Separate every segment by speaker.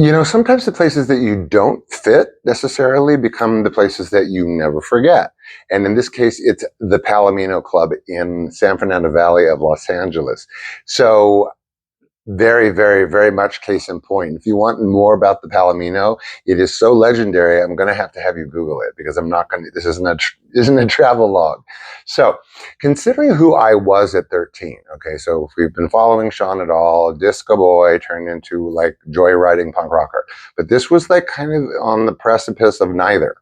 Speaker 1: You know, sometimes the places that you don't fit necessarily become the places that you never forget. And in this case, it's the Palomino Club in San Fernando Valley of Los Angeles. So very, very, very much case in point. If you want more about the Palomino, it is so legendary. I'm going to have you Google it because I'm not going to. This isn't a travel log. So, considering who I was at 13, okay. So if we've been following Sean at all, disco boy turned into like joyriding punk rocker, but this was like kind of on the precipice of neither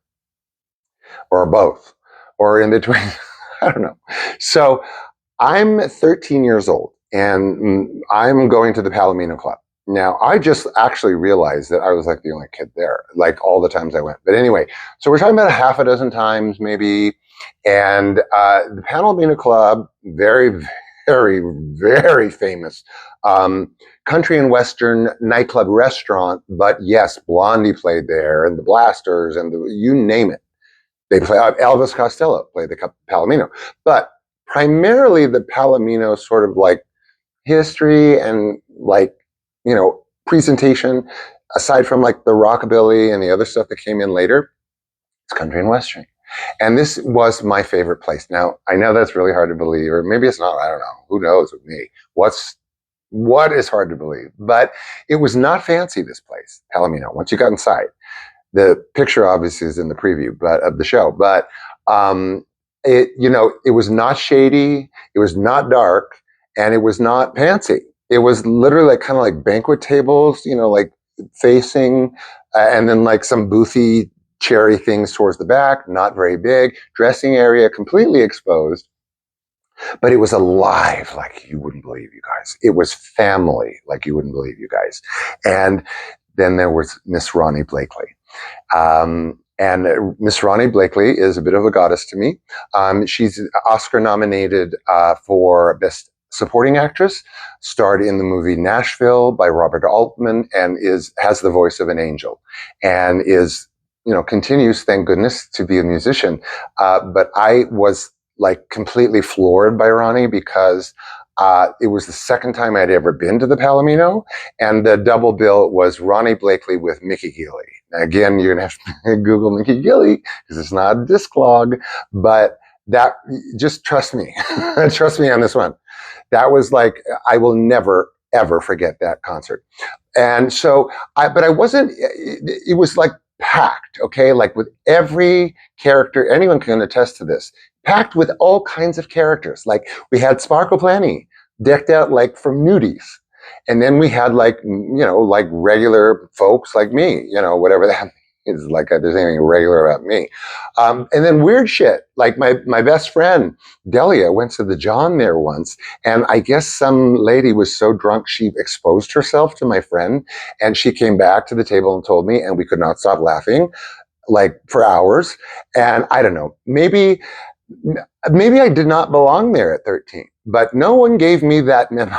Speaker 1: or both or in between. I don't know. So I'm 13 years old and I'm going to the Palomino Club. Now, I just actually realized that I was like the only kid there, like all the times I went. But anyway, so we're talking about a half a dozen times maybe. And the Palomino Club, very, very, very famous country and Western nightclub restaurant. But yes, Blondie played there and the Blasters and you name it. They play Elvis Costello played the Palomino. But primarily the Palomino sort of like history and like, you know, presentation, aside from like the rockabilly and the other stuff that came in later, it's country and western. And this was my favorite place. Now, I know that's really hard to believe, or maybe it's not, I don't know. Who knows with me? What is hard to believe? But it was not fancy, this place, Palomino, once you got inside. The picture obviously is in the preview of the show, but it was not shady, it was not dark, and it was not fancy. It was literally like kind of like banquet tables, like facing, and then like some boothy cherry things towards the back, not very big, dressing area completely exposed. But it was alive like you wouldn't believe, you guys. It was family like you wouldn't believe, you guys. And then there was Miss Ronnie Blakely. And Miss Ronnie Blakely is a bit of a goddess to me. She's Oscar nominated for Best Supporting Actress, starred in the movie Nashville by Robert Altman, and has the voice of an angel, and continues, thank goodness, to be a musician. But I was like completely floored by Ronnie because it was the second time I'd ever been to the Palomino, and the double bill was Ronnie Blakely with Mickey Gilley. Now, again, you're gonna have to Google Mickey Gilley because it's not a disc log, but just trust me, trust me on this one. That was like, I will never ever forget that concert. And so, but I wasn't. It was like packed, okay, like with every character. Anyone can attest to this. Packed with all kinds of characters. Like we had Sparkle Planny decked out like from nudies. And then we had like, like regular folks like me, whatever that is, like there's anything regular about me. And then weird shit, like my best friend, Delia, went to the John there once. And I guess some lady was so drunk, she exposed herself to my friend. And she came back to the table and told me, and we could not stop laughing like for hours. And I don't know, maybe I did not belong there at 13, but no one gave me that memo.